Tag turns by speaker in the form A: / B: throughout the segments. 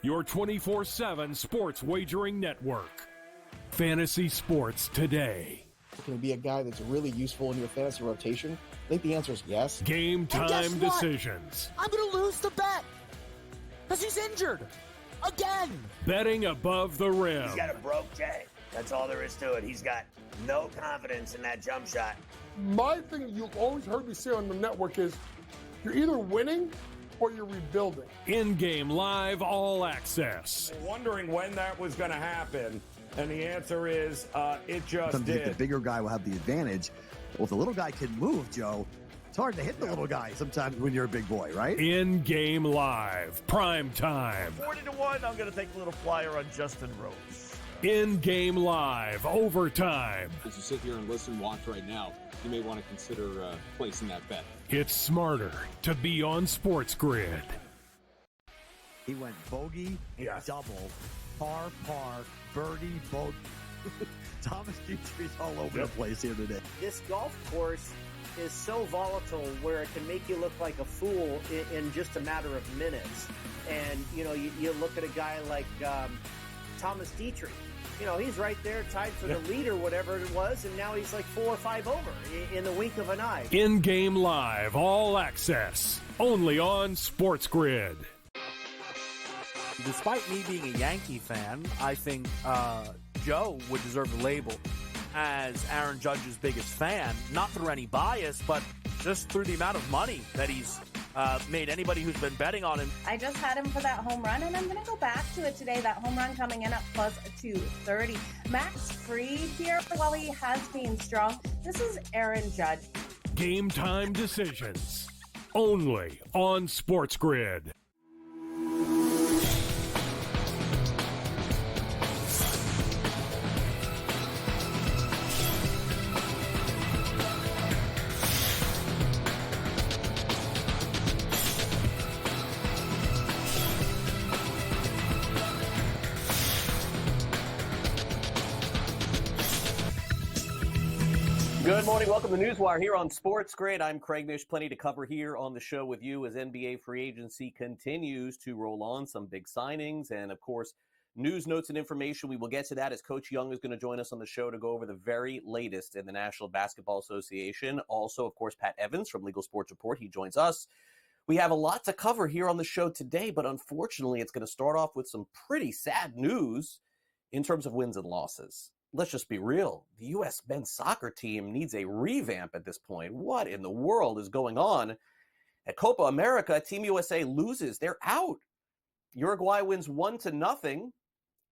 A: your 24/7 sports wagering network. Fantasy Sports Today.
B: Can he be a guy that's really useful in your fantasy rotation? I think the answer is yes.
A: Game time decisions.
C: I'm going to lose the bet because he's injured again.
A: Betting above the rim.
D: He's got a broke J. That's all there is to it. He's got no confidence in that jump shot.
E: My thing you've always heard me say on the network is you're either winning or you're rebuilding.
A: In-game live all access.
F: Wondering when that was going to happen, and the answer is it just did.
G: The bigger guy will have the advantage. Well, if the little guy can move, Joe, it's hard to hit the little guy sometimes when you're a big boy, right?
A: In-game live, prime time.
H: 40-1, I'm going to take a little flyer on Justin Rose.
A: In-game live, overtime.
I: As you sit here and listen, watch right now, you may want to consider placing that bet.
A: It's smarter to be on SportsGrid.
G: He went bogey, double, par, birdie, bogey. Thomas Dietrich's all over the place the other day.
J: This golf course is so volatile where it can make you look like a fool in just a matter of minutes. And, you know, you look at a guy like Thomas Dietrich. You know, he's right there tied for the lead or whatever it was, and now he's like 4 or 5 over in the wink of an eye.
A: In-game live, all access, only on SportsGrid.
C: Despite me being a Yankee fan, I think Joe would deserve the label as Aaron Judge's biggest fan, not through any bias, but just through the amount of money that he's made anybody who's been betting on him.
K: I just had him for that home run, and I'm going to go back to it today. That home run coming in at plus 230. Max Fried here, while he has been strong, this is Aaron Judge.
A: Game time decisions, only on SportsGrid.
L: Good morning. Welcome to NewsWire here on SportsGrid. I'm Craig Mish. Plenty to cover here on the show with you as NBA free agency continues to roll on. Some big signings and, of course, news, notes, and information. We will get to that as Coach Young is going to join us on the show to go over the very latest in the National Basketball Association. Also, of course, Pat Evans from Legal Sports Report. He joins us. We have a lot to cover here on the show today, but unfortunately, it's going to start off with some pretty sad news in terms of wins and losses. Let's just be real. The U.S. men's soccer team needs a revamp at this point. What in the world is going on? At Copa America, Team USA loses. They're out. Uruguay wins 1-0.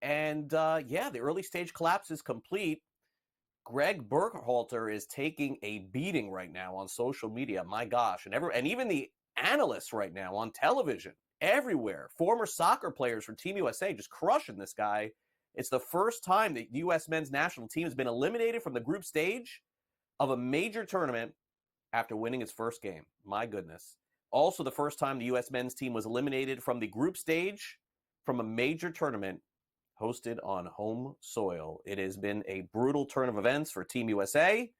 L: And, the early stage collapse is complete. Greg Berhalter is taking a beating right now on social media. My gosh. And even the analysts right now on television, everywhere, former soccer players for Team USA just crushing this guy. It's the first time the U.S. men's national team has been eliminated from the group stage of a major tournament after winning its first game. My goodness. Also the first time the U.S. men's team was eliminated from the group stage from a major tournament hosted on home soil. It has been a brutal turn of events for Team USA.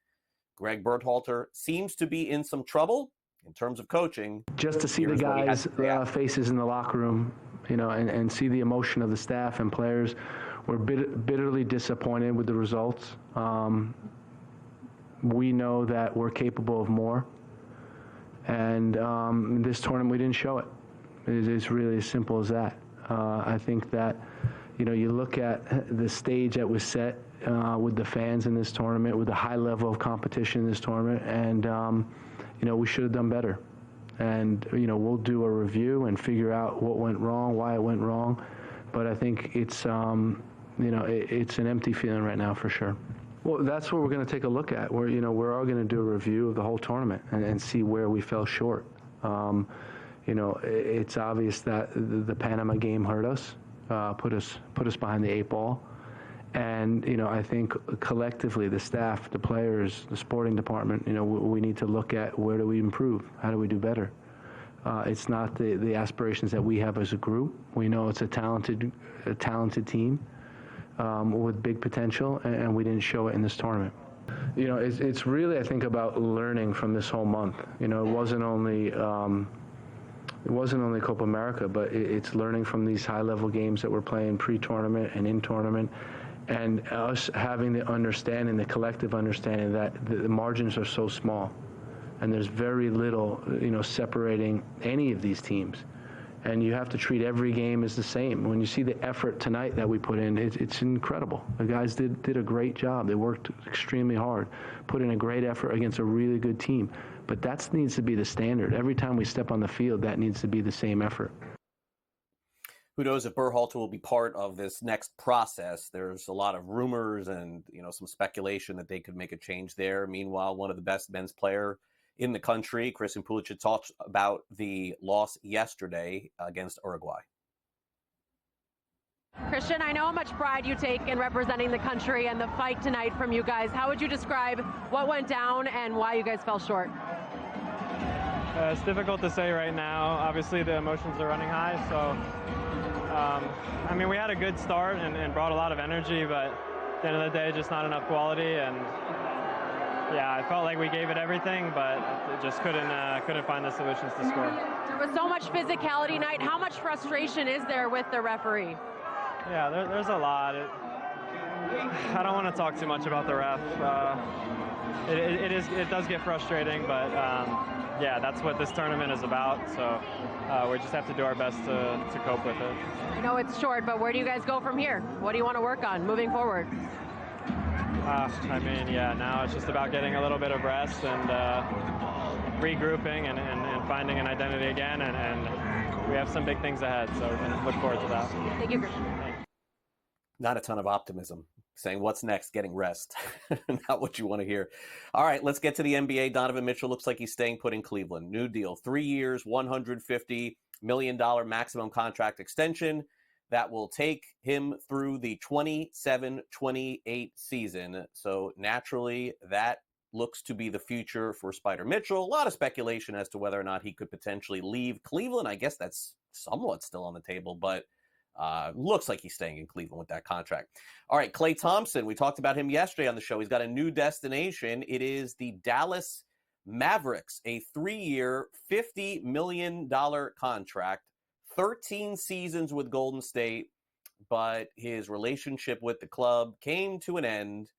L: Greg Berhalter seems to be in some trouble in terms of coaching.
M: Just to see the guys' faces in the locker room, and see the emotion of the staff and players. We're bitterly disappointed with the results. We know that we're capable of more. And in this tournament, we didn't show it. It's really as simple as that. I think that, you look at the stage that was set with the fans in this tournament, with the high level of competition in this tournament, and, we should have done better. And, we'll do a review and figure out what went wrong, why it went wrong. But I think it's, it's an empty feeling right now for sure. Well, that's what we're going to take a look at. We're all going to do a review of the whole tournament and see where we fell short. It's obvious that the Panama game hurt us, put us behind the 8 ball. And, I think collectively, the staff, the players, the sporting department, we need to look at where do we improve? How do we do better? It's not the aspirations that we have as a group. We know it's a talented team with big potential, and we didn't show it in this tournament. It's really, I think, about learning from this whole month. It wasn't only it wasn't only Copa America, but it's learning from these high-level games that we're playing pre-tournament and in tournament, and us having the understanding, the collective understanding that the margins are so small, and there's very little, separating any of these teams. And you have to treat every game as the same. When you see the effort tonight that we put in, it's incredible. The guys did a great job. They worked extremely hard, put in a great effort against a really good team. But that needs to be the standard. Every time we step on the field, that needs to be the same effort.
L: Who knows if Berhalter will be part of this next process? There's a lot of rumors and some speculation that they could make a change there. Meanwhile, one of the best men's player in the country, Christian Pulisic, talked about the loss yesterday against Uruguay.
N: Christian, I know how much pride you take in representing the country and the fight tonight from you guys. How would you describe what went down and why you guys fell short?
O: It's difficult to say right now. Obviously, the emotions are running high. So, we had a good start and brought a lot of energy, but at the end of the day, just not enough quality. And yeah, I felt like we gave it everything, but just couldn't find the solutions to score.
N: There was so much physicality tonight. How much frustration is there with the referee?
O: Yeah, there's a lot. I don't want to talk too much about the ref. It does get frustrating, but yeah, that's what this tournament is about. So we just have to do our best to cope with it.
N: I know it's short, but where do you guys go from here? What do you want to work on moving forward?
O: Now it's just about getting a little bit of rest and regrouping and finding an identity again. And we have some big things ahead, so we can look forward to that.
N: Thank you, Christian.
L: Not a ton of optimism. Saying what's next, getting rest. Not what you want to hear. All right, let's get to the NBA. Donovan Mitchell looks like he's staying put in Cleveland. New deal, 3 years, $150 million maximum contract extension that will take him through the 27-28 season. So naturally, that looks to be the future for Spider Mitchell. A lot of speculation as to whether or not he could potentially leave Cleveland. I guess that's somewhat still on the table, but looks like he's staying in Cleveland with that contract. All right, Klay Thompson, we talked about him yesterday on the show. He's got a new destination. It is the Dallas Mavericks, a 3-year, $50 million contract, 13 seasons with Golden State, but his relationship with the club came to an end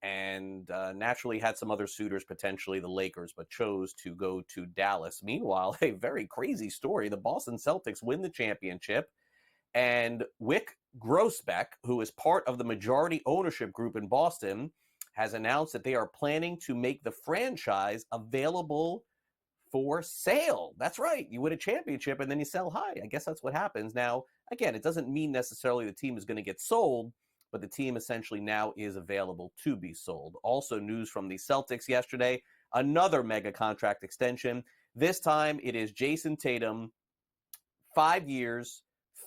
L: and naturally had some other suitors, potentially the Lakers, but chose to go to Dallas. Meanwhile, a very crazy story. The Boston Celtics win the championship, and Wyc Grousbeck, who is part of the majority ownership group in Boston, has announced that they are planning to make the franchise available for sale. That's right. You win a championship and then you sell high. I guess that's what happens. Now, again, it doesn't mean necessarily the team is going to get sold, but the team essentially now is available to be sold. Also, news from the Celtics yesterday, another mega contract extension. This time it is Jason Tatum, 5 years,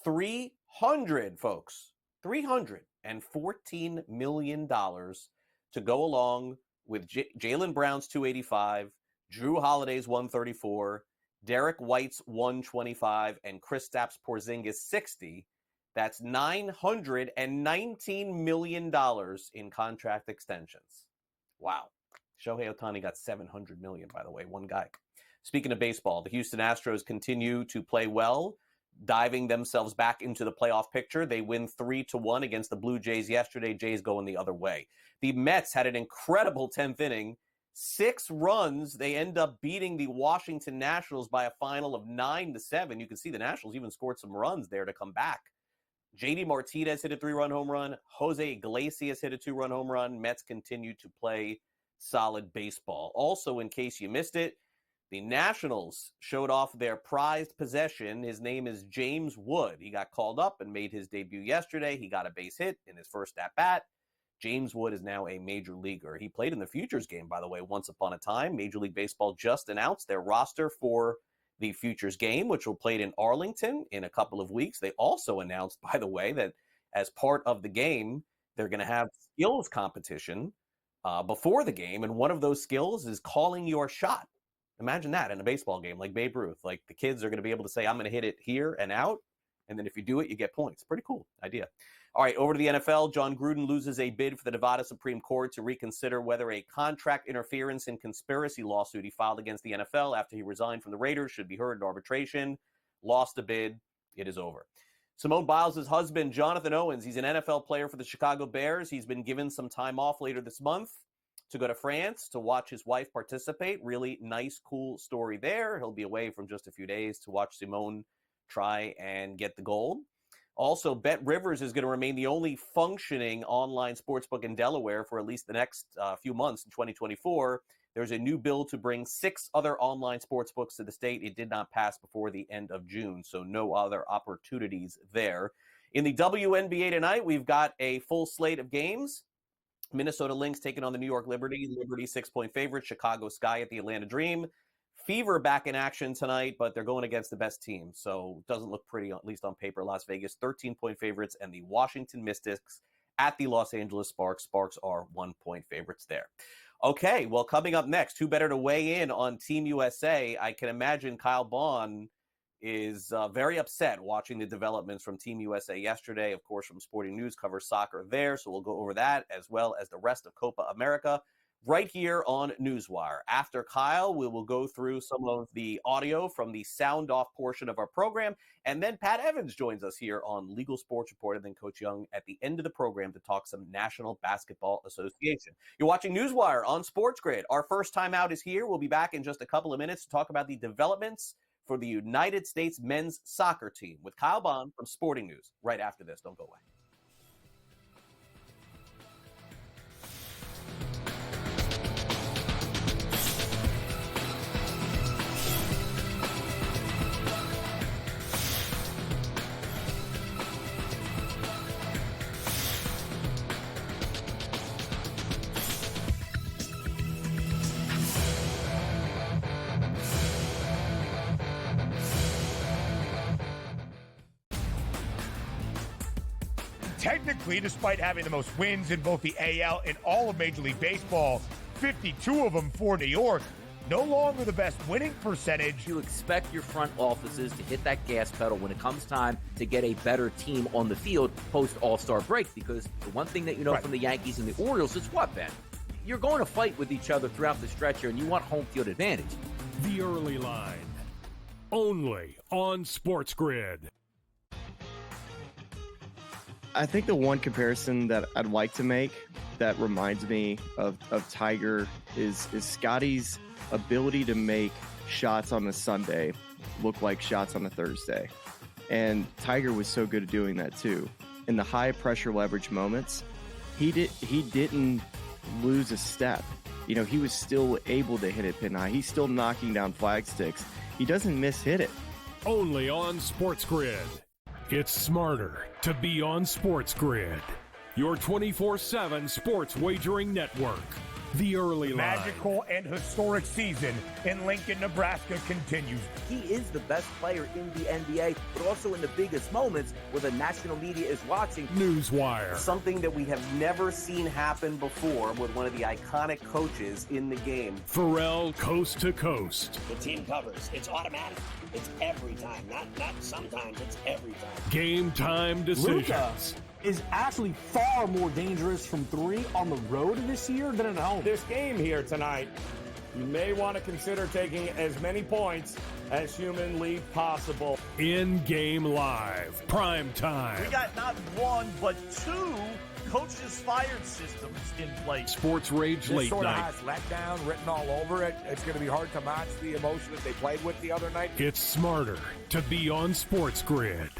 L: $314 million to go along with Jaylen Brown's $285, Drew Holiday's $134, Derek White's $125, and Kristaps Porzingis $60. That's $919 million in contract extensions. Wow. Shohei Ohtani got $700 million, by the way, one guy. Speaking of baseball, the Houston Astros continue to play well, diving themselves back into the playoff picture. They win 3-1 against the Blue Jays yesterday. Jays going the other way. The Mets had an incredible 10th inning. 6 runs. They end up beating the Washington Nationals by a final of 9-7. You can see the Nationals even scored some runs there to come back. JD Martinez hit a 3-run home run. Jose Iglesias hit a 2-run home run. Mets continue to play solid baseball. Also, in case you missed it, the Nationals showed off their prized possession. His name is James Wood. He got called up and made his debut yesterday. He got a base hit in his first at-bat. James Wood is now a major leaguer. He played in the Futures game, by the way, once upon a time. Major League Baseball just announced their roster for the Futures game, which will play in Arlington in a couple of weeks. They also announced, by the way, that as part of the game, they're going to have skills competition before the game, and one of those skills is calling your shot. Imagine that in a baseball game like Babe Ruth. Like, the kids are going to be able to say, I'm going to hit it here and out, and then if you do it, you get points. Pretty cool idea. All right, over to the NFL. John Gruden loses a bid for the Nevada Supreme Court to reconsider whether a contract interference and conspiracy lawsuit he filed against the NFL after he resigned from the Raiders should be heard in arbitration. lost a bid. It is over. Simone Biles' husband, Jonathan Owens, he's an NFL player for the Chicago Bears. He's been given some time off later this month to go to France to watch his wife participate. Really nice, cool story there. He'll be away from just a few days to watch Simone try and get the gold. Also, Bet Rivers is going to remain the only functioning online sportsbook in Delaware for at least the next few months in 2024. There's a new bill to bring 6 other online sportsbooks to the state. It did not pass before the end of June, so no other opportunities there. In the WNBA tonight, we've got a full slate of games. Minnesota Lynx taking on the New York Liberty. Liberty 6-point favorite. Chicago Sky at the Atlanta Dream. Fever back in action tonight, but they're going against the best team, so it doesn't look pretty, at least on paper. Las Vegas 13-point favorites, and the Washington Mystics at the Los Angeles Sparks. Sparks are 1-point favorites there. Okay, well, coming up next, who better to weigh in on Team USA? I can imagine Kyle Bonn is very upset watching the developments from Team USA yesterday. Of course, from Sporting News, covers soccer there, so we'll go over that as well as the rest of Copa America right here on NewsWire. After Kyle, we will go through some of the audio from the sound off portion of our program, and then Pat Evans joins us here on Legal Sports Report, and then Coach Young at the end of the program to talk some National Basketball Association. You're watching NewsWire on SportsGrid. Our first time out is here. We'll be back in just a couple of minutes to talk about the developments for the United States men's soccer team with Kyle Bonn from Sporting News right after this. Don't go away.
P: Technically, despite having the most wins in both the AL and all of Major League Baseball, 52 of them for New York, no longer the best winning percentage.
Q: You expect your front offices to hit that gas pedal when it comes time to get a better team on the field post All-Star break, because the one thing that you know from the Yankees and the Orioles is what, Ben? You're going to fight with each other throughout the stretch here, and you want home field advantage.
A: The Early Line, only on SportsGrid.
R: I think the one comparison that I'd like to make that reminds me of Tiger is Scotty's ability to make shots on a Sunday look like shots on a Thursday. And Tiger was so good at doing that too. In the high pressure leverage moments, he didn't lose a step. You know, he was still able to hit it pin high. He's still knocking down flag sticks. He doesn't mishit it.
A: Only on SportsGrid. It's smarter to be on SportsGrid, your 24/7 sports wagering network. The Early Line.
P: Magical and historic season in Lincoln, Nebraska continues.
Q: He is the best player in the NBA, but also in the biggest moments where the national media is watching.
A: NewsWire.
L: Something that we have never seen happen before with one of the iconic coaches in the game.
A: Pharrell, coast to coast.
D: The team covers. It's automatic. It's every time. Not sometimes. It's every time.
A: Game time decisions.
C: Luka is actually far more dangerous from 3 on the road this year than at home.
F: This game here tonight, you may want to consider taking as many points as humanly possible.
A: In-game live, prime time.
H: We got not 1, but 2 coaches fired systems in place.
A: Sports Rage
S: this
A: Late
S: sort
A: Night.
S: of has letdown written all over it. It's going to be hard to match the emotion that they played with the other night.
A: It's smarter to be on SportsGrid.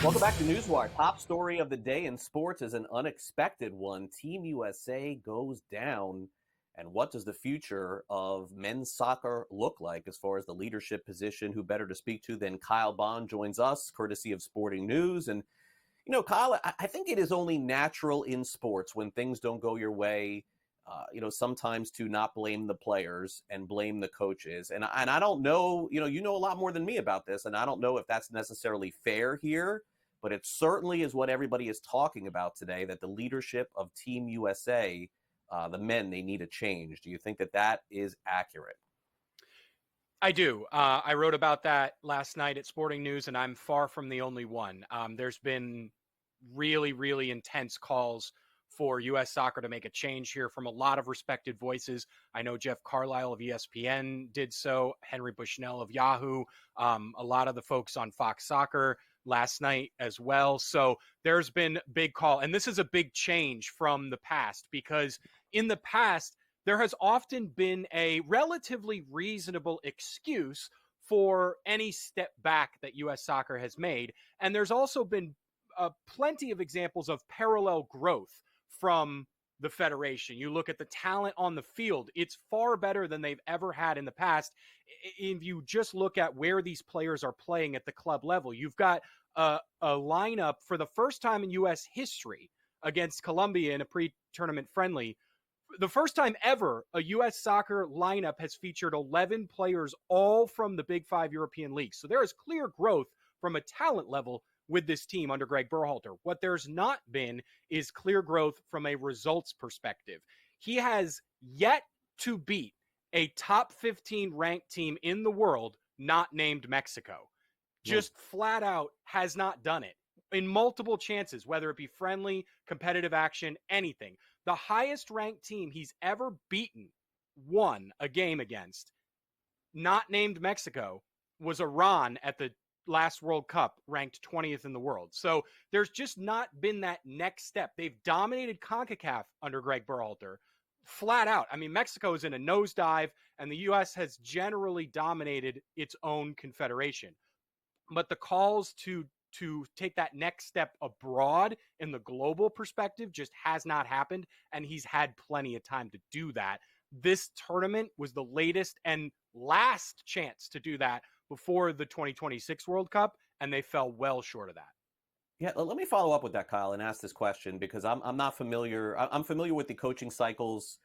L: Welcome back to NewsWire. Top story of the day in sports is an unexpected one. Team USA goes down. And what does the future of men's soccer look like as far as the leadership position? Who better to speak to than Kyle Bonn joins us, courtesy of Sporting News. And, you know, Kyle, I think it is only natural in sports when things don't go your way, sometimes to not blame the players and blame the coaches. And I don't know, you know a lot more than me about this, and I don't know if that's necessarily fair here. but it certainly is what everybody is talking about today, that the leadership of Team USA, the men, they need a change. Do you think that that is accurate?
T: I do. I wrote about that last night at Sporting News, and I'm far from the only one. There's been really, really intense calls for U.S. soccer to make a change here from a lot of respected voices. I know Jeff Carlisle of ESPN did so, Henry Bushnell of Yahoo, a lot of the folks on Fox Soccer last night as well. So there's been big call, and this is a big change from the past, because in the past, there has often been a relatively reasonable excuse for any step back that U.S. soccer has made. And there's also been plenty of examples of parallel growth from the federation. You look at the talent on the field, it's far better than they've ever had in the past. If you just look at where these players are playing at the club level, you've got a lineup for the first time in U.S. history against Colombia in a pre-tournament friendly. The first time ever a U.S. soccer lineup has featured 11 players, all from the Big Five European leagues. So there is clear growth from a talent level with this team under Greg Berhalter. What there's not been is clear growth from a results perspective. He has yet to beat a top 15 ranked team in the world not named Mexico. Just flat out has not done it in multiple chances, whether it be friendly, competitive action, anything. The highest ranked team he's ever won a game against, not named Mexico, was Iran at the last World Cup, ranked 20th in the world. So there's just not been that next step. They've dominated CONCACAF under Greg Berhalter, flat out. I mean, Mexico is in a nosedive, and the U.S. has generally dominated its own confederation. But the calls to take that next step abroad in the global perspective just has not happened, and he's had plenty of time to do that. This tournament was the latest and last chance to do that before the 2026 World Cup, and they fell well short of that.
L: Yeah, let me follow up with that, Kyle, and ask this question, because I'm not familiar. I'm familiar with the coaching cycles,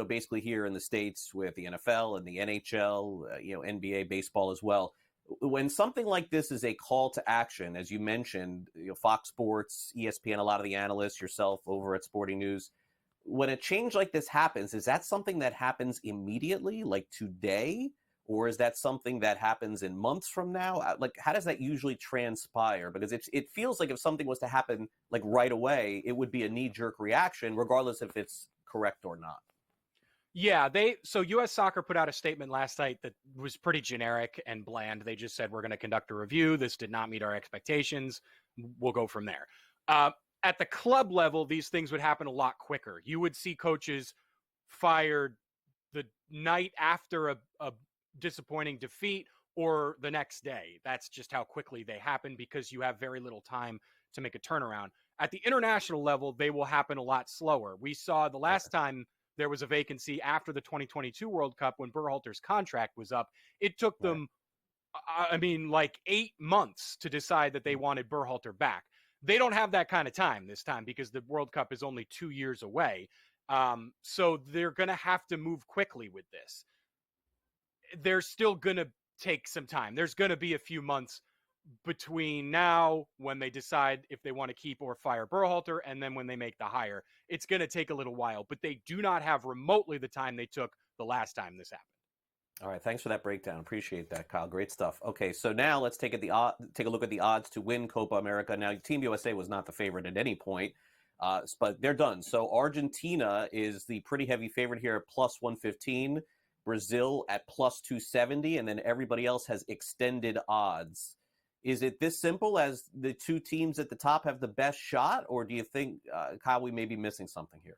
L: basically here in the States with the NFL and the NHL, NBA, baseball as well. When something like this is a call to action, as you mentioned, Fox Sports, ESPN, a lot of the analysts, yourself over at Sporting News, when a change like this happens, is that something that happens immediately, like today? Or is that something that happens in months from now? Like, how does that usually transpire? Because it feels like if something was to happen like right away, it would be a knee-jerk reaction, regardless if it's correct or not.
T: Yeah, so U.S. Soccer put out a statement last night that was pretty generic and bland. They just said, we're going to conduct a review. This did not meet our expectations. We'll go from there. At the club level, these things would happen a lot quicker. You would see coaches fired the night after a disappointing defeat or the next day. That's just how quickly they happen, because you have very little time to make a turnaround. At the international level, they will happen a lot slower. We saw the last time there was a vacancy after the 2022 World Cup when Berhalter's contract was up. It took them, 8 months to decide that they wanted Berhalter back. They don't have that kind of time this time, because the World Cup is only 2 years away. So they're going to have to move quickly with this. They're still going to take some time. There's going to be a few months between now, when they decide if they want to keep or fire Berhalter, and then when they make the hire. It's going to take a little while, but they do not have remotely the time they took the last time this happened.
L: All right, thanks for that breakdown. Appreciate that, Kyle. Great stuff. Okay, so now let's take a look at the odds to win Copa America. Now, Team USA was not the favorite at any point, but they're done. So Argentina is the pretty heavy favorite here at plus 115. Brazil at plus 270, and then everybody else has extended odds. Is it this simple, as the two teams at the top have the best shot, or do you think, Kyle, we may be missing something here?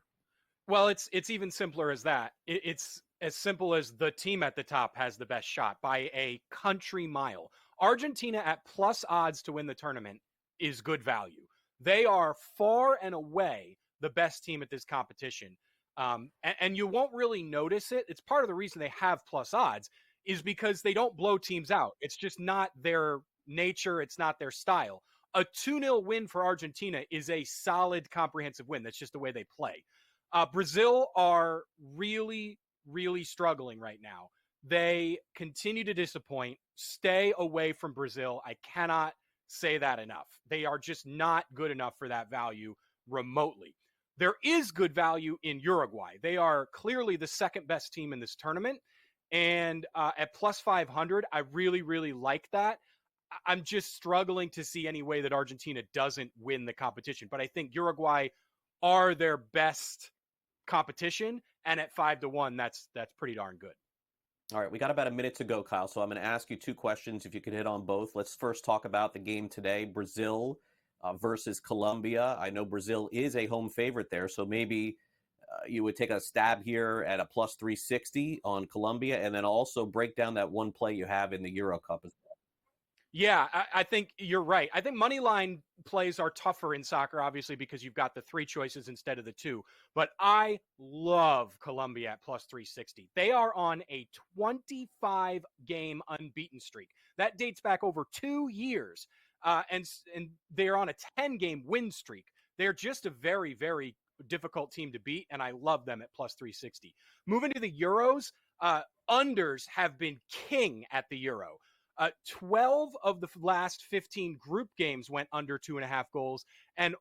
T: Well, it's even simpler as that. It's as simple as the team at the top has the best shot by a country mile. Argentina at plus odds to win the tournament is good value. They are far and away the best team at this competition. And you won't really notice it. It's part of the reason they have plus odds is because they don't blow teams out. It's just not their nature. It's not their style. A 2-0 win for Argentina is a solid, comprehensive win. That's just the way they play. Brazil are really, really struggling right now. They continue to disappoint. Stay away from Brazil. I cannot say that enough. They are just not good enough for that value remotely. There is good value in Uruguay. They are clearly the second best team in this tournament. And at plus 500, I really, really like that. I'm just struggling to see any way that Argentina doesn't win the competition. But I think Uruguay are their best competition. And at 5-1, that's pretty darn good.
L: All right, we got about a minute to go, Kyle. So I'm going to ask you two questions if you could hit on both. Let's first talk about the game today, Brazil versus Colombia. I know Brazil is a home favorite there, so maybe you would take a stab here at a plus 360 on Colombia, and then also break down that one play you have in the Euro Cup as well.
T: Yeah, I think you're right. I think money line plays are tougher in soccer, obviously, because you've got the three choices instead of the two. But I love Colombia at plus 360. They are on a 25-game unbeaten streak. That dates back over 2 years. And they're on a 10-game win streak. They're just a very, very difficult team to beat, and I love them at plus 360. Moving to the Euros, unders have been king at the Euro. 12 of the last 15 group games went under 2.5 goals, and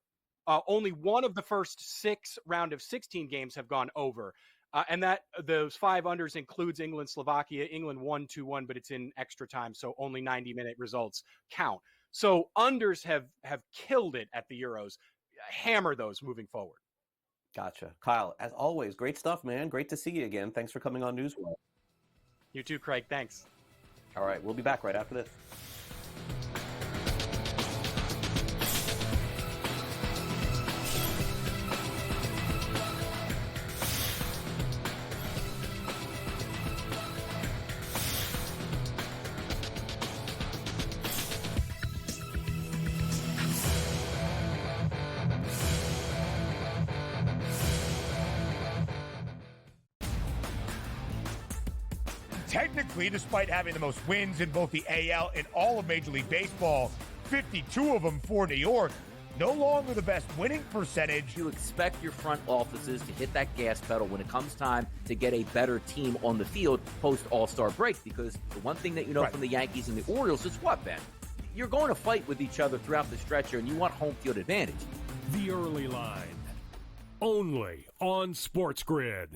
T: only one of the first 6 round of 16 games have gone over. And that those 5 unders includes England, Slovakia. England won 2-1, but it's in extra time, so only 90-minute results count. So unders have killed it at the Euros. Hammer those moving forward.
L: Gotcha. Kyle, as always, great stuff, man. Great to see you again. Thanks for coming on NewsWire.
T: You too, Craig. Thanks.
L: All right, we'll be back right after this.
P: Technically, despite having the most wins in both the AL and all of Major League Baseball, 52 of them for New York, no longer the best winning percentage.
Q: You expect your front offices to hit that gas pedal when it comes time to get a better team on the field post All-Star break, because the one thing that you know from the Yankees and the Orioles is what, Ben? You're going to fight with each other throughout the stretch here, and you want home field advantage.
A: The Early Line, only on SportsGrid.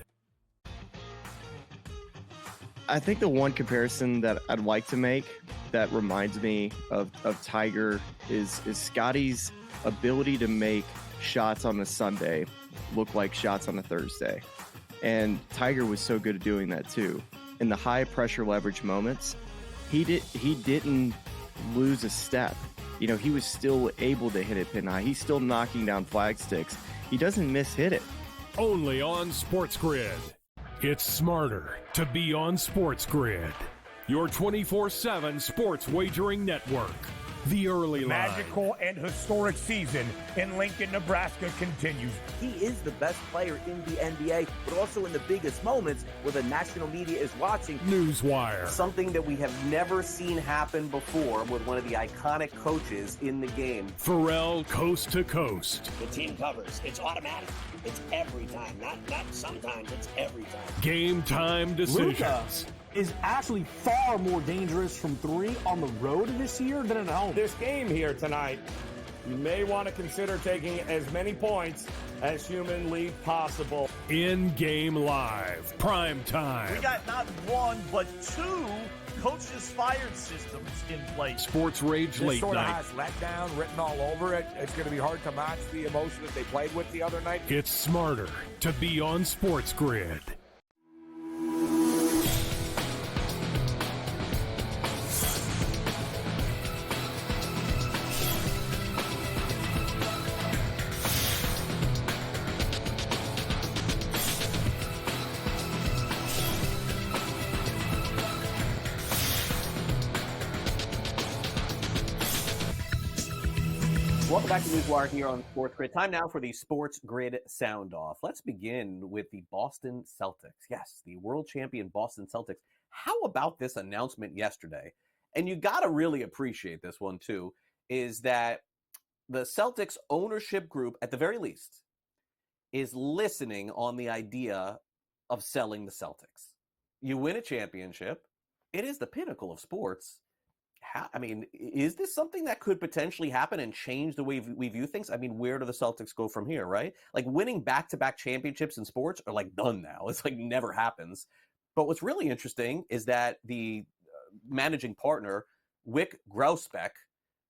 R: I think the one comparison that I'd like to make that reminds me of Tiger is Scotty's ability to make shots on a Sunday look like shots on a Thursday. And Tiger was so good at doing that too. In the high pressure leverage moments, he didn't lose a step. You know, he was still able to hit it pin high. He's still knocking down flag sticks. He doesn't mishit it.
A: Only on SportsGrid. It's smarter to be on SportsGrid, your 24/7 sports wagering network. The Early Line.
P: Magical and historic season in Lincoln, Nebraska continues.
G: He is the best player in the NBA, but also in the biggest moments where the national media is watching.
A: NewsWire.
L: Something that we have never seen happen before with one of the iconic coaches in the game.
A: Pharrell, coast to coast.
D: The team covers. It's automatic. It's every time. Not sometimes. It's every time.
A: Game time decisions.
C: Luka is actually far more dangerous from 3 on the road this year than at home.
F: This game here tonight, you may want to consider taking as many points as humanly possible.
A: In-game live, prime time.
H: We got not 1, but 2 coaches fired systems in place.
A: Sports Rage
S: This
A: Late
S: sort of
A: Night.
S: has letdown written all over it. It's going to be hard to match the emotion that they played with the other night.
A: It's smarter to be on SportsGrid.
L: Welcome back to NewsWire here on SportsGrid. Time now for the SportsGrid Sound Off. Let's begin with the Boston Celtics. Yes, the world champion Boston Celtics. How about this announcement yesterday? And you got to really appreciate this one too, is that the Celtics ownership group, at the very least, is listening on the idea of selling the Celtics. You win a championship. It is the pinnacle of sports. is this something that could potentially happen and change the way we view things? I mean, where do the Celtics go from here, right? Like, winning back-to-back championships in sports are like done now. It's like never happens. But what's really interesting is that the managing partner, Wick Grousbeck,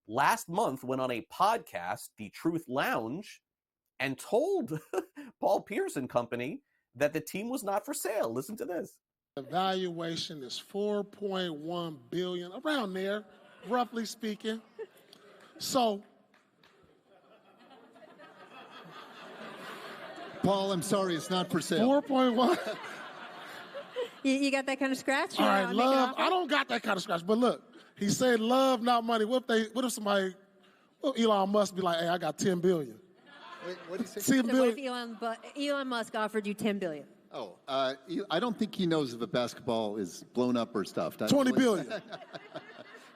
L: last month went on a podcast, The Truth Lounge, and told Paul Pierce and company that the team was not for sale. Listen to this.
E: The valuation is $4.1 billion, around there, roughly speaking. So,
U: Paul, I'm sorry, it's not for sale.
E: 4.1.
V: You got that kind of scratch?
E: All right, love. I don't got that kind of scratch, but look, he said love, not money. What if somebody, Elon Musk be like, hey, I got $10 billion.
U: Wait, what did he say?
V: So what if Elon Musk offered you $10 billion?
U: Oh, I don't think he knows if a basketball is blown up or stuffed.
E: $20 billion.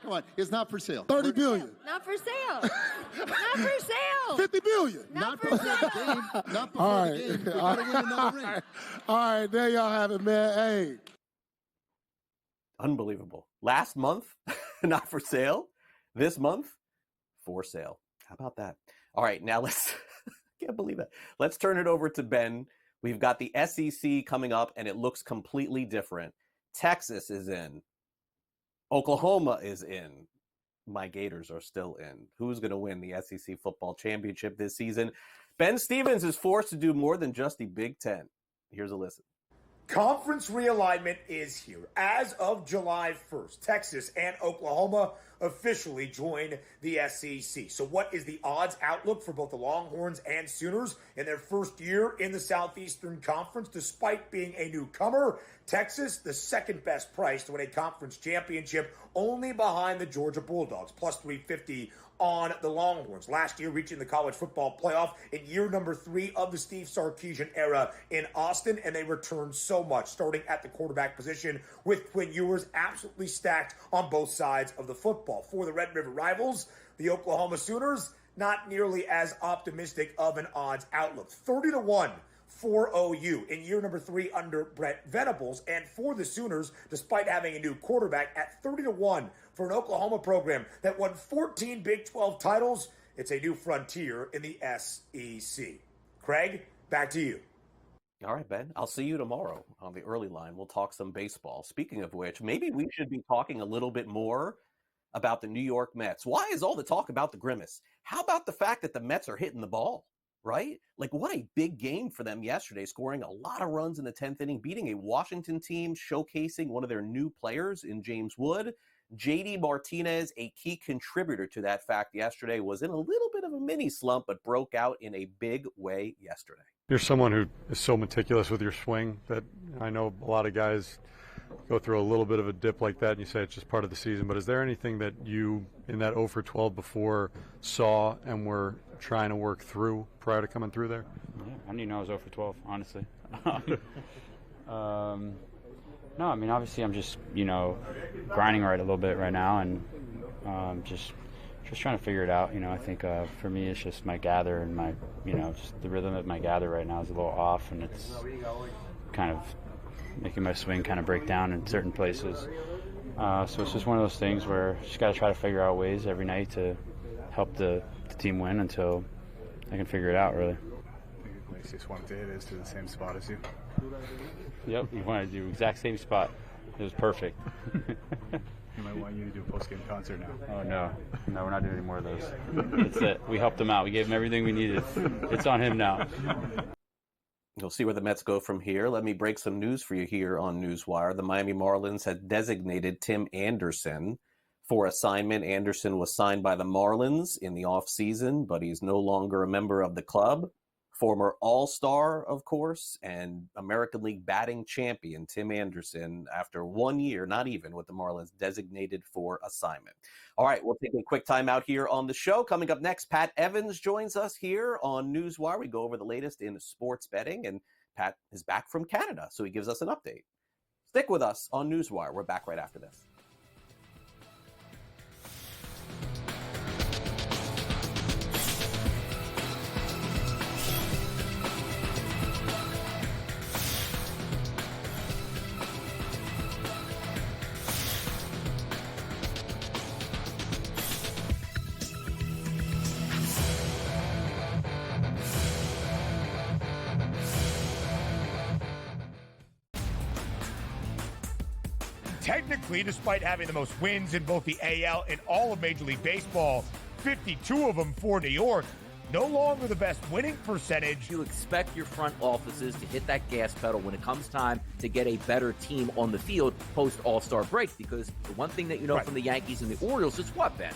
U: Come on, it's not for sale.
E: $30 billion.
V: Not for sale. Not for sale.
E: $50 billion.
U: Not before the game. Not before
E: All
U: the
E: right.
U: game. We gotta win another ring.
E: All right, there y'all have it, man. Hey.
L: Unbelievable. Last month, not for sale. This month, for sale. How about that? All right, now let's, can't believe that. Let's turn it over to Ben. We've got the SEC coming up, and it looks completely different. Texas is in. Oklahoma is in. My Gators are still in. Who's going to win the SEC football championship this season? Ben Stevens is forced to do more than just the Big Ten. Here's a listen.
P: Conference realignment is here. As of July 1st, Texas and Oklahoma officially join the SEC. So what is the odds outlook for both the Longhorns and Sooners in their first year in the Southeastern Conference? Despite being a newcomer, Texas, the second best price to win a conference championship, only behind the Georgia Bulldogs, plus 350 on the Longhorns. Last year, reaching the college football playoff in year number 3 of the Steve Sarkisian era in Austin, and they returned so much, starting at the quarterback position with Quinn Ewers absolutely stacked on both sides of the football. For the Red River Rivals, the Oklahoma Sooners, not nearly as optimistic of an odds outlook. 30-1 for OU in year number 3 under Brent Venables, and for the Sooners, despite having a new quarterback, at 30-1 for an Oklahoma program that won 14 Big 12 titles. It's a new frontier in the SEC. Craig, back to you.
L: All right, Ben. I'll see you tomorrow on the early line. We'll talk some baseball. Speaking of which, maybe we should be talking a little bit more about the New York Mets. Why is all the talk about the grimace? How about the fact that the Mets are hitting the ball, right? Like, what a big game for them yesterday, scoring a lot of runs in the 10th inning, beating a Washington team, showcasing one of their new players in James Wood. JD Martinez, a key contributor to that fact yesterday, was in a little bit of a mini slump, but broke out in a big way yesterday.
W: You're someone who is so meticulous with your swing that I know a lot of guys go through a little bit of a dip like that, and you say it's just part of the season. But is there anything that you, in that 0 for 12 before, saw and were trying to work through prior to coming through there?
X: Yeah, I didn't even know I was 0 for 12, honestly. No, I mean, obviously I'm just, grinding right a little bit right now, and just trying to figure it out. I think for me it's just my gather and my, just the rhythm of my gather right now is a little off, and it's kind of making my swing kind of break down in certain places. So it's just one of those things where just got to try to figure out ways every night to help the team win until I can figure it out, really.
Y: You just wanted to hit it to the same spot as you.
X: Yep, you wanted to do exact same spot. It was perfect.
Y: He might want you to do a post-game concert now.
X: Oh, no, we're not doing any more of those. That's it. We helped him out. We gave him everything we needed. It's on him now.
L: You'll see where the Mets go from here. Let me break some news for you here on NewsWire. The Miami Marlins had designated Tim Anderson for assignment. Anderson was signed by the Marlins in the offseason, but he's no longer a member of the club. Former All-Star, of course, and American League batting champion Tim Anderson, after 1 year, not even, with the Marlins, designated for assignment. All right, we'll take a quick time out here on the show. Coming up next, Pat Evans joins us here on NewsWire. We go over the latest in sports betting, and Pat is back from Canada, so he gives us an update. Stick with us on NewsWire. We're back right after this.
P: technically, despite having the most wins in both the AL and all of Major League Baseball, 52 of them for New York, no longer the best winning percentage.
Q: You expect your front offices to hit that gas pedal when it comes time to get a better team on the field post All-Star break, because the one thing that you know from the Yankees and the Orioles is what, Ben?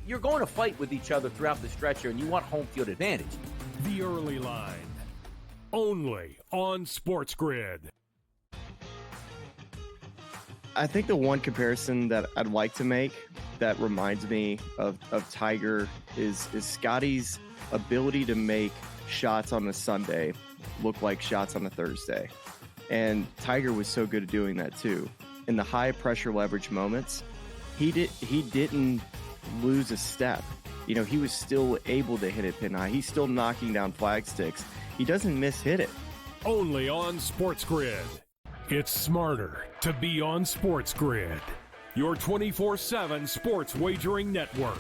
Q: You're going to fight with each other throughout the stretch here, and you want home field advantage.
A: The Early Line, only on SportsGrid.
R: I think the one comparison that I'd like to make that reminds me of Tiger is Scotty's ability to make shots on a Sunday look like shots on a Thursday. And Tiger was so good at doing that too. In the high pressure leverage moments, he didn't lose a step. You know, he was still able to hit it pin high. He's still knocking down flag sticks. He doesn't miss-hit it.
A: Only on SportsGrid. It's smarter to be on SportsGrid. Your 24/7 sports wagering network.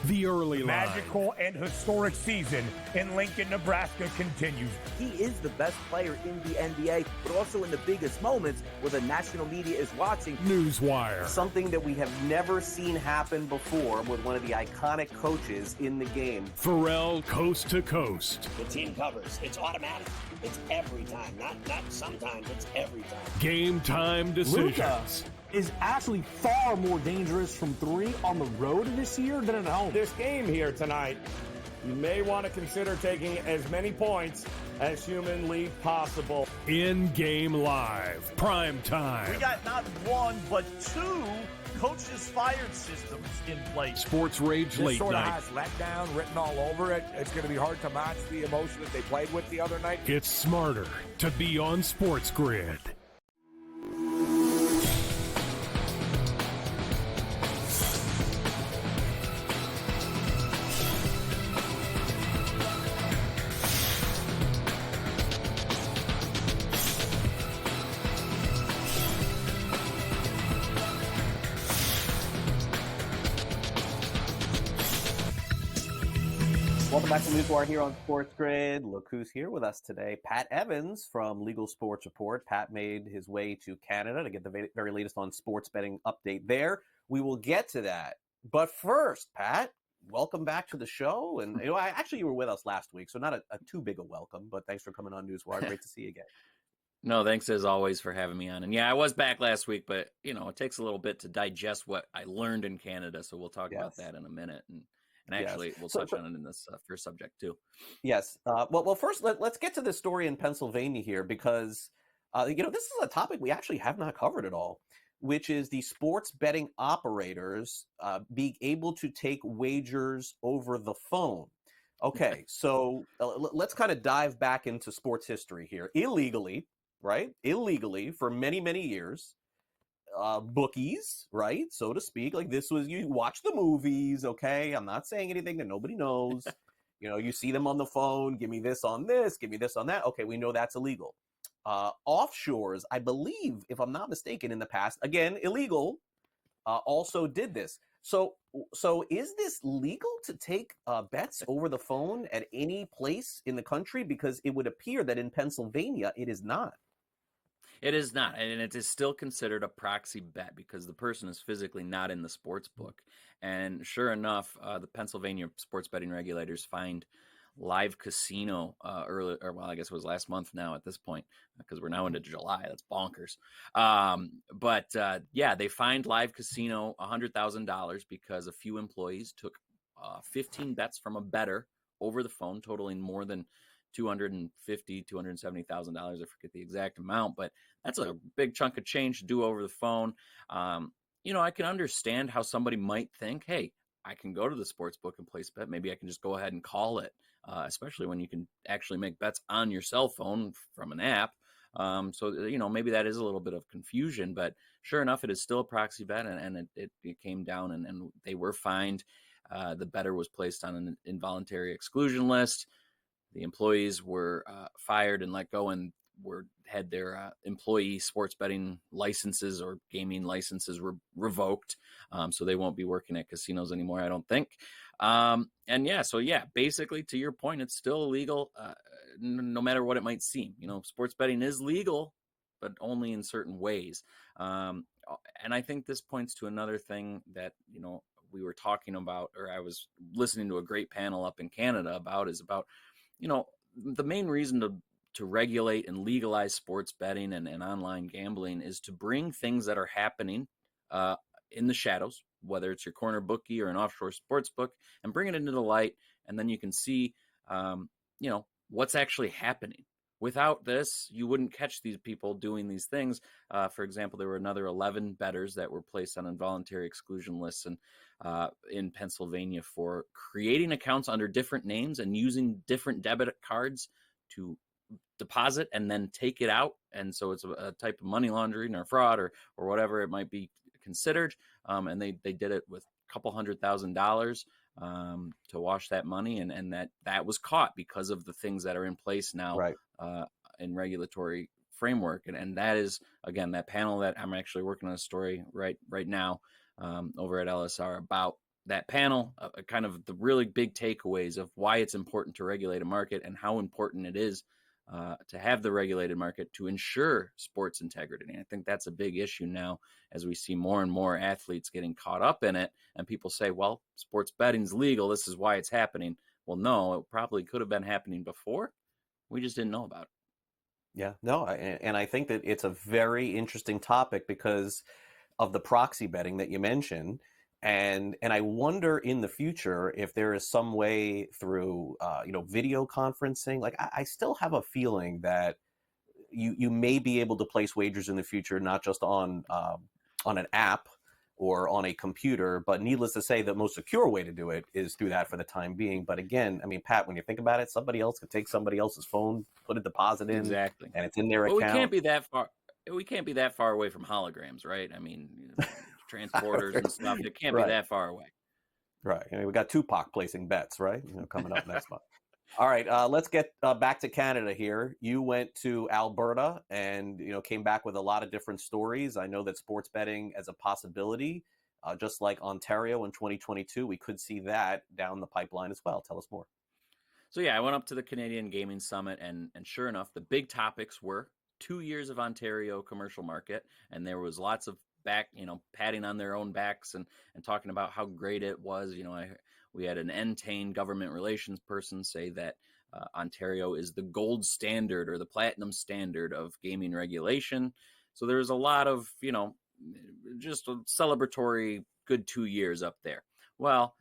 A: The Early Line.
P: Magical and historic season in Lincoln, Nebraska continues.
B: He is the best player in the NBA, but also in the biggest moments where the national media is watching.
A: NewsWire.
L: Something that we have never seen happen before with one of the iconic coaches in the game.
A: Pharrell coast to coast.
D: The team covers. It's automatic. It's every time. Not sometimes. It's every time.
A: Game time decisions.
C: Luka is actually far more dangerous from three on the road this year than at home.
F: This game here tonight, you may want to consider taking as many points as humanly possible.
A: In-game live. Prime time.
H: We got not one, but two coaches fired systems in place.
A: Sports Rage
S: This
A: Late
S: sort of
A: Night.
S: has letdown written all over it. It's going to be hard to match the emotion that they played with the other night.
A: It's smarter to be on SportsGrid.
L: Welcome back to NewsWire here on SportsGrid. Look who's here with us today. Pat Evans from Legal Sports Report. Pat made his way to Canada to get the very latest on sports betting update there. We will get to that. But first, Pat, welcome back to the show. And you were with us last week, so not a too big a welcome, but thanks for coming on NewsWire. Great to see you again.
I: No, thanks as always for having me on. And yeah, I was back last week, but it takes a little bit to digest what I learned in Canada. So we'll talk about that in a minute. And actually, we'll touch on it in this first subject, too.
L: Yes. Well, first, let's get to this story in Pennsylvania here, because, this is a topic we actually have not covered at all, which is the sports betting operators being able to take wagers over the phone. Okay, so let's kind of dive back into sports history here. Illegally, for many, many years. Bookies, right, so to speak, like this was, you watch the movies, okay, I'm not saying anything that nobody knows. You see them on the phone, give me this on this, give me this on that, okay, we know that's illegal. Offshores, I believe, if I'm not mistaken, in the past, again, illegal, also did this. So is this legal to take bets over the phone at any place in the country? Because it would appear that in Pennsylvania it is not.
I: It is not, and it is still considered a proxy bet because the person is physically not in the sports book. And sure enough, the Pennsylvania sports betting regulators fined Live Casino I guess it was last month now at this point, because we're now into July. That's bonkers. They fined Live Casino $100,000 because a few employees took 15 bets from a bettor over the phone, totaling more than $270,000. I forget the exact amount, but that's a big chunk of change to do over the phone. I can understand how somebody might think, hey, I can go to the sports book and place a bet. Maybe I can just go ahead and call it, especially when you can actually make bets on your cell phone from an app. Maybe that is a little bit of confusion, but sure enough, it is still a proxy bet, and it came down, and they were fined. The bettor was placed on an involuntary exclusion list. The employees were fired and let go, and had their employee sports betting licenses or gaming licenses revoked. So they won't be working at casinos anymore, I don't think. Basically, to your point, it's still illegal, no matter what it might seem. Sports betting is legal, but only in certain ways. And I think this points to another thing that, we were talking about, or I was listening to a great panel up in Canada about, is about, the main reason to regulate and legalize sports betting and online gambling is to bring things that are happening in the shadows, whether it's your corner bookie or an offshore sports book, and bring it into the light. And then you can see, what's actually happening. Without this, you wouldn't catch these people doing these things. For example, there were another 11 bettors that were placed on involuntary exclusion lists in Pennsylvania for creating accounts under different names and using different debit cards to deposit and then take it out. And so it's a type of money laundering or fraud or whatever it might be considered. And they did it with a couple $100,000 to wash that money. And that was caught because of the things that are in place now.
L: Right.
I: In regulatory framework. And that is, again, that panel that I'm actually working on a story right now over at LSR about that panel, kind of the really big takeaways of why it's important to regulate a market and how important it is to have the regulated market to ensure sports integrity. And I think that's a big issue now as we see more and more athletes getting caught up in it. And people say, well, sports betting's legal. This is why it's happening. Well, no, it probably could have been happening before. We just didn't know about it.
L: Yeah, no, and I think that it's a very interesting topic because of the proxy betting that you mentioned, and I wonder in the future if there is some way through video conferencing. Like I still have a feeling that you may be able to place wagers in the future, not just on an app or on a computer, but needless to say, the most secure way to do it is through that for the time being. But again, I mean, Pat, when you think about it, somebody else could take somebody else's phone, put a deposit in,
I: exactly,
L: and it's in their
I: account.
L: account.
I: We can't be that far away from holograms, right? I mean, transporters and stuff. It can't be that far away.
L: Right. I mean, we got Tupac placing bets, right? Coming up next month. All right, let's get back to Canada here. You went to Alberta and came back with a lot of different stories. I know that sports betting as a possibility, just like Ontario in 2022, we could see that down the pipeline as well. Tell us more.
I: So yeah, I went up to the Canadian Gaming Summit, and sure enough, the big topics were 2 years of Ontario commercial market, and there was lots of patting on their own backs and talking about how great it was. We had an Entain government relations person say that Ontario is the gold standard or the platinum standard of gaming regulation. So there was a lot of, just a celebratory good 2 years up there. Well,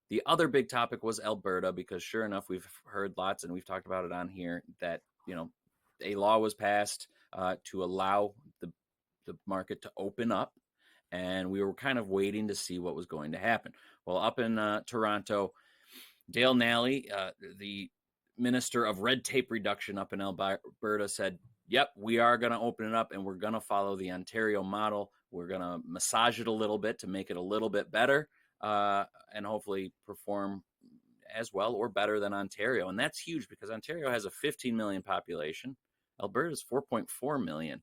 I: the other big topic was Alberta, because sure enough, we've heard lots and we've talked about it on here that, a law was passed to allow the market to open up. And we were kind of waiting to see what was going to happen. Well, up in Toronto, Dale Nally, the Minister of Red Tape Reduction up in Alberta, said, yep, we are going to open it up and we're going to follow the Ontario model. We're going to massage it a little bit to make it a little bit better and hopefully perform as well or better than Ontario. And that's huge because Ontario has a 15 million population. Alberta's 4.4 million.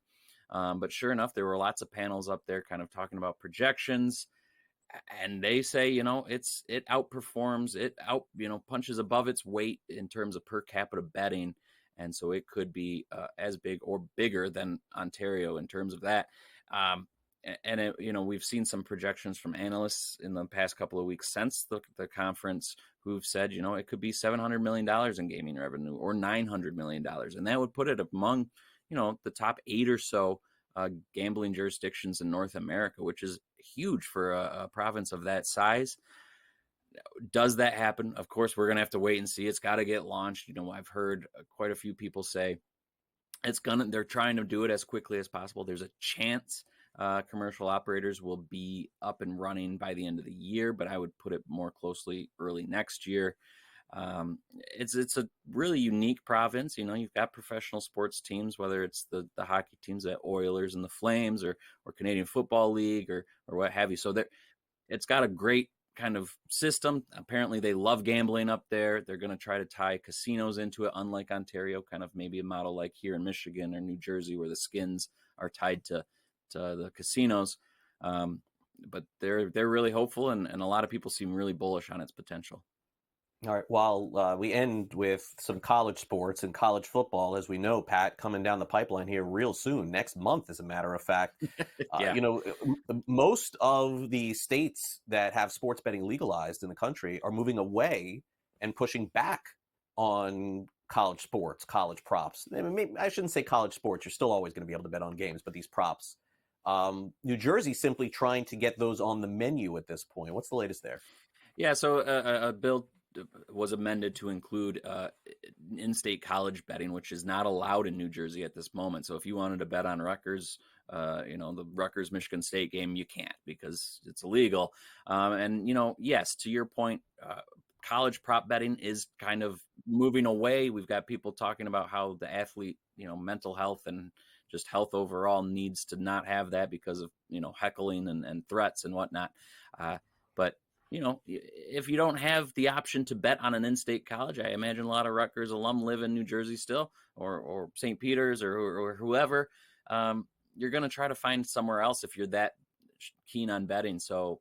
I: But sure enough, there were lots of panels up there kind of talking about projections. And they say, it outperforms, punches above its weight in terms of per capita betting. And so it could be as big or bigger than Ontario in terms of that. And we've seen some projections from analysts in the past couple of weeks since the conference who've said, it could be $700 million in gaming revenue or $900 million. And that would put it among, the top 8 or so gambling jurisdictions in North America, which is huge for a province of that size. Does that happen? Of course, we're going to have to wait and see. It's got to get launched. I've heard quite a few people say they're trying to do it as quickly as possible. There's a chance commercial operators will be up and running by the end of the year, but I would put it more closely early next year. It's a really unique province. You've got professional sports teams, whether it's the hockey teams, the Oilers and the Flames, or Canadian Football League, or what have you. So it's got a great kind of system. Apparently they love gambling up there. They're going to try to tie casinos into it, unlike Ontario, kind of maybe a model like here in Michigan or New Jersey, where the skins are tied to the casinos. But they're really hopeful, and a lot of people seem really bullish on its potential.
L: All right. While we end with some college sports and college football, as we know, Pat, coming down the pipeline here real soon, next month, as a matter of fact.
I: Yeah.
L: Most of the states that have sports betting legalized in the country are moving away and pushing back on college sports, college props. I mean, maybe, I shouldn't say college sports. You're still always going to be able to bet on games, but these props. New Jersey simply trying to get those on the menu at this point. What's the latest there?
I: Yeah, so a bill was amended to include in-state college betting, which is not allowed in New Jersey at this moment. So if you wanted to bet on Rutgers, the Rutgers-Michigan State game, you can't because it's illegal. And, yes, to your point, college prop betting is kind of moving away. We've got people talking about how the athlete, mental health and just health overall needs to not have that because of, heckling and threats and whatnot. But if you don't have the option to bet on an in-state college, I imagine a lot of Rutgers alum live in New Jersey still, or St. Peter's or whoever. You're going to try to find somewhere else if you're that keen on betting. So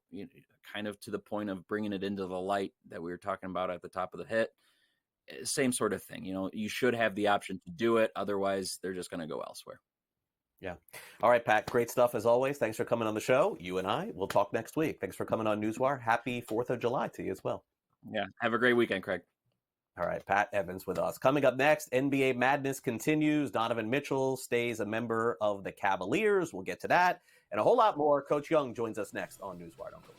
I: kind of to the point of bringing it into the light that we were talking about at the top of the hit, same sort of thing. You should have the option to do it. Otherwise, they're just going to go elsewhere.
L: Yeah. All right, Pat, great stuff as always. Thanks for coming on the show. You and I will talk next week. Thanks for coming on NewsWire. Happy 4th of July to you as well.
I: Yeah. Have a great weekend, Craig.
L: All right, Pat Evans with us. Coming up next, NBA Madness continues. Donovan Mitchell stays a member of the Cavaliers. We'll get to that and a whole lot more. Coach Young joins us next on NewsWire. Don't go away.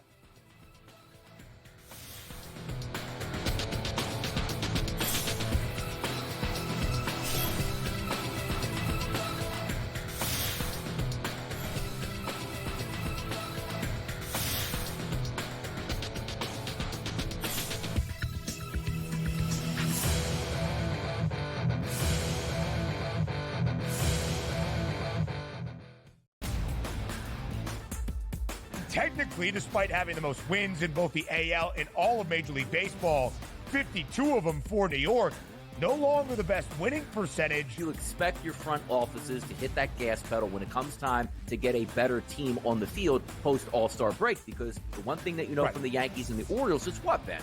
P: Technically, despite having the most wins in both the AL and all of Major League Baseball, 52 of them for New York, no longer the best winning percentage.
Q: You expect your front offices to hit that gas pedal when it comes time to get a better team on the field post All-Star break, because the one thing that you know from the Yankees and the Orioles is what, Ben?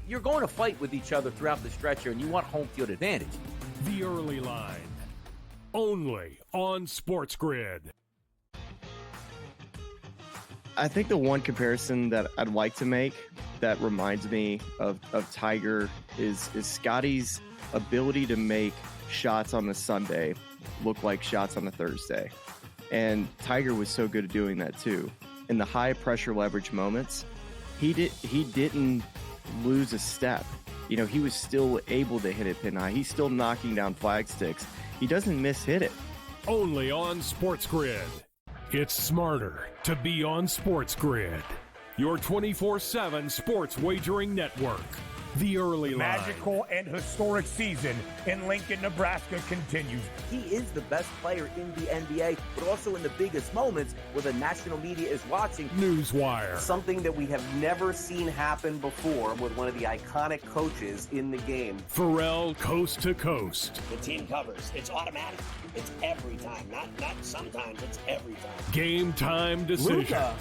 Q: You're going to fight with each other throughout the stretch here, and you want home field advantage.
A: The Early Line, only on SportsGrid.
R: I think the one comparison that I'd like to make that reminds me of Tiger is Scotty's ability to make shots on the Sunday look like shots on the Thursday. And Tiger was so good at doing that too. In the high pressure leverage moments, he didn't lose a step. He was still able to hit it pin high. He's still knocking down flag sticks. He doesn't miss-hit it.
A: Only on SportsGrid. It's smarter to be on SportsGrid, your 24/7 sports wagering network. The Early Line.
P: Magical and historic season in Lincoln, Nebraska continues.
B: He is the best player in the NBA, but also in the biggest moments where the national media is watching.
A: NewsWire.
L: Something that we have never seen happen before with one of the iconic coaches in the game.
A: Pharrell coast to coast.
D: The team covers. It's automatic. It's every time. Not sometimes. It's every time.
A: Game time decisions.
C: Luka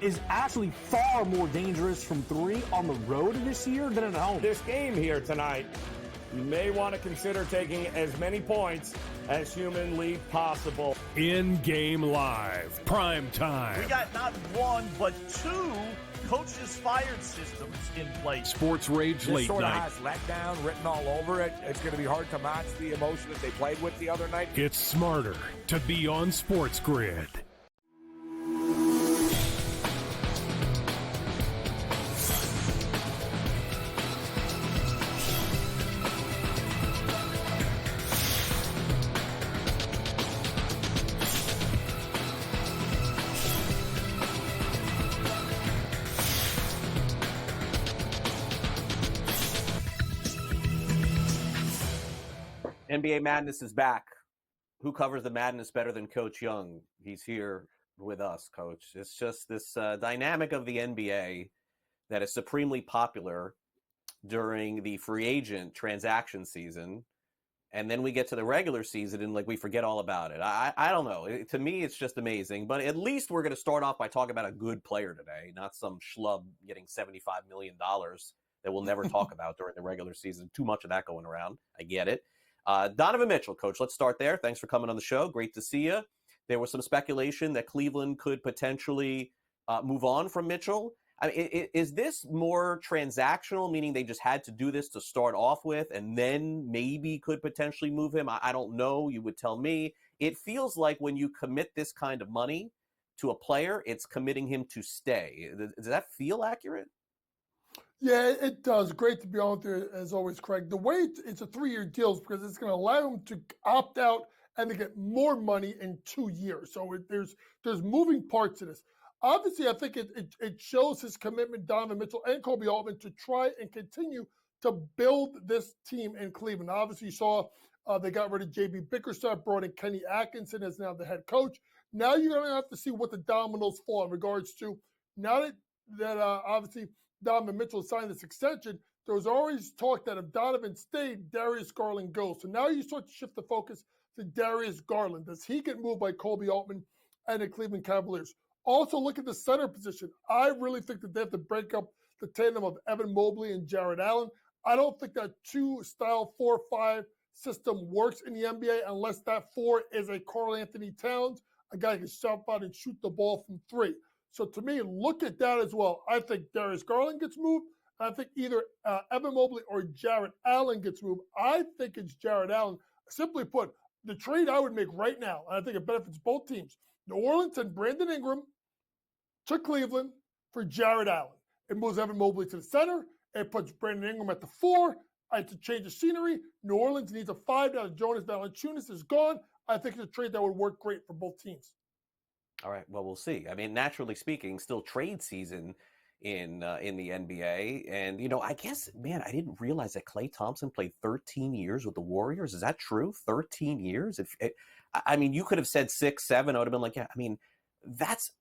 C: is actually far more dangerous from three on the road this year than at home.
F: This game here tonight, you may want to consider taking as many points as humanly possible.
A: In-game live, prime time.
H: We got not one, but two coaches fired systems in place.
A: Sports Rage
S: This
A: late
S: sort of
A: night.
S: has letdown written all over it. It's going to be hard to match the emotion that they played with the other night.
A: It's smarter to be on SportsGrid.
L: NBA Madness is back. Who covers the madness better than Coach Young? He's here with us, Coach. It's just this dynamic of the NBA that is supremely popular during the free agent transaction season. And then we get to the regular season and we forget all about it. I don't know. To me, it's just amazing. But at least we're going to start off by talking about a good player today, not some schlub getting $75 million that we'll never talk about during the regular season. Too much of that going around. I get it. Donovan Mitchell, Coach, let's start there. Thanks for coming on the show. Great to see you. There was some speculation that Cleveland could potentially move on from Mitchell. I mean, is this more transactional, meaning they just had to do this to start off with and then maybe could potentially move him? I don't know. You would tell me. It feels like when you commit this kind of money to a player, it's committing him to stay. Does that feel accurate?
J: Yeah, it does. Great to be on there as always, Craig. The way it's a 3-year deal is because it's going to allow him to opt out and to get more money in 2 years. So there's moving parts to this. Obviously, I think it shows his commitment, Donovan Mitchell and Kobe Altman, to try and continue to build this team in Cleveland. Obviously, you saw they got rid of J.B. Bickerstaff, brought in Kenny Atkinson as now the head coach. Now you're going to have to see what the dominoes fall in regards to, now that obviously Donovan Mitchell signed this extension, there was always talk that if Donovan stayed, Darius Garland goes. So now you start to shift the focus to Darius Garland. Does he get moved by Kobe Altman and the Cleveland Cavaliers? Also, look at the center position. I really think that they have to break up the tandem of Evan Mobley and Jared Allen. I don't think that 2-style 4-5 system works in the NBA unless that 4 is a Karl Anthony Towns, a guy who can jump out and shoot the ball from 3. So to me, look at that as well. I think Darius Garland gets moved. I think either Evan Mobley or Jared Allen gets moved. I think it's Jared Allen. Simply put, the trade I would make right now, and I think it benefits both teams, New Orleans and Brandon Ingram to Cleveland for Jared Allen. It moves Evan Mobley to the center. It puts Brandon Ingram at the 4. To change the scenery, New Orleans needs a 5 now that Jonas Valanciunas is gone. I think it's a trade that would work great for both teams.
L: All right, well, we'll see. I mean, naturally speaking, still trade season in the NBA. And, I guess, man, I didn't realize that Klay Thompson played 13 years with the Warriors. Is that true? 13 years? I mean, you could have said 6, 7. I would have been like, yeah, I mean, that's,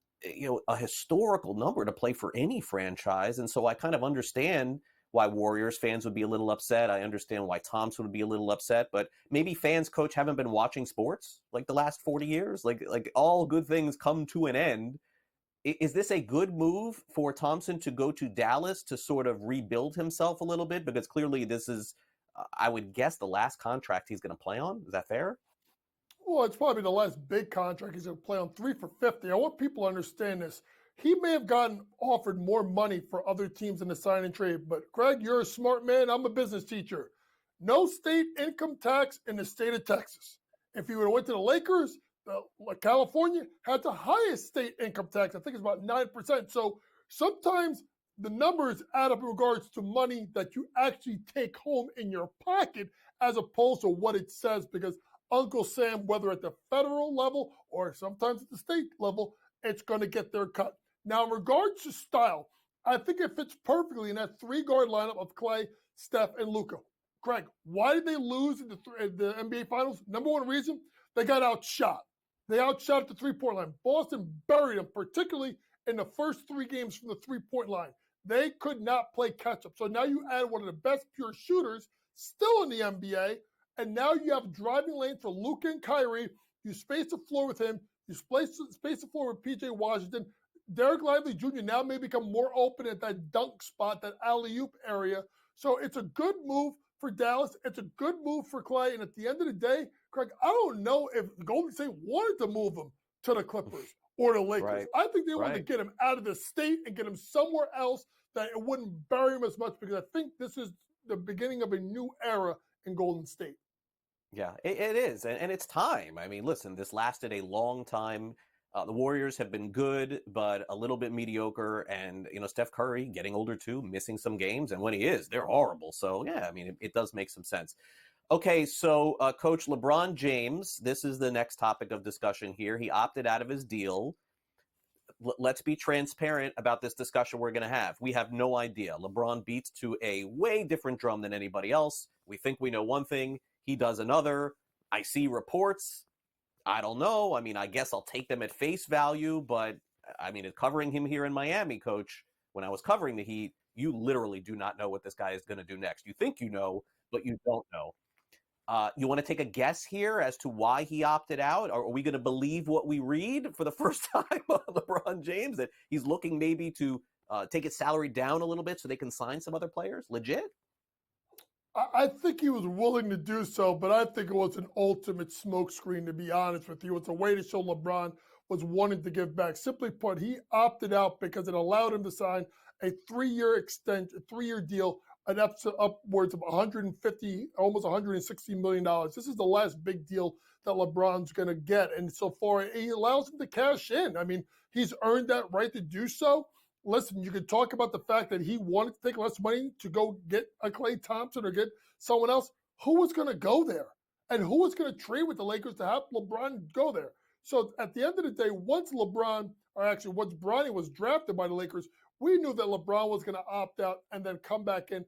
L: a historical number to play for any franchise. And so I kind of understand why Warriors fans would be a little upset. I understand why Thompson would be a little upset, but maybe fans, Coach, haven't been watching sports like the last 40 years. Like all good things come to an end. Is this a good move for Thompson to go to Dallas to sort of rebuild himself a little bit? Because clearly this is, I would guess, the last contract he's going to play on. Is that fair?
J: Well, it's probably the last big contract he's going to play on, 3 for $50. I want people to understand this. He may have gotten offered more money for other teams in the sign and trade, but Greg, you're a smart man. I'm a business teacher. No state income tax in the state of Texas. If he would have went to the Lakers, California had the highest state income tax. I think it's about 9%. So sometimes the numbers add up in regards to money that you actually take home in your pocket as opposed to what it says, because Uncle Sam, whether at the federal level or sometimes at the state level, it's going to get their cut. Now, in regards to style, I think it fits perfectly in that 3-guard lineup of Klay, Steph, and Luka. Greg, why did they lose in the NBA Finals? Number one reason, they got outshot. They outshot at the 3-point line. Boston buried them, particularly in the first 3 games from the 3-point line. They could not play catch-up. So now you add one of the best pure shooters still in the NBA, and now you have driving lane for Luka and Kyrie. You space the floor with him. You space the floor with P.J. Washington. Derek Lively Jr. now may become more open at that dunk spot, that alley-oop area. So it's a good move for Dallas. It's a good move for Klay. And at the end of the day, Craig, I don't know if Golden State wanted to move him to the Clippers or the Lakers. Right. I think they wanted to get him out of the state and get him somewhere else that it wouldn't bury him as much, because I think this is the beginning of a new era in Golden State.
L: Yeah, it is. And it's time. I mean, listen, this lasted a long time. The Warriors have been good, but a little bit mediocre. And, Steph Curry getting older too, missing some games. And when he is, they're horrible. So, yeah, I mean, it does make some sense. Okay, so Coach, LeBron James, this is the next topic of discussion here. He opted out of his deal. Let's be transparent about this discussion we're going to have. We have no idea. LeBron beats to a way different drum than anybody else. We think we know one thing. He does another. I see reports. I don't know. I mean, I guess I'll take them at face value, but I mean, covering him here in Miami, Coach, when I was covering the Heat, you literally do not know what this guy is going to do next. You think you know, but you don't know. You want to take a guess here as to why he opted out? Or are we going to believe what we read for the first time on LeBron James, that he's looking maybe to take his salary down a little bit so they can sign some other players? Legit?
J: I think he was willing to do so, but I think it was an ultimate smokescreen, to be honest with you. It's a way to show LeBron was wanting to give back. Simply put, he opted out because it allowed him to sign a 3-year deal at upwards of 150, almost $160 million. This is the last big deal that LeBron's going to get. And so far, he allows him to cash in. I mean, he's earned that right to do so. Listen, you could talk about the fact that he wanted to take less money to go get a Klay Thompson or get someone else. Who was going to go there? And who was going to trade with the Lakers to have LeBron go there? So at the end of the day, once Bronny was drafted by the Lakers, we knew that LeBron was going to opt out and then come back in.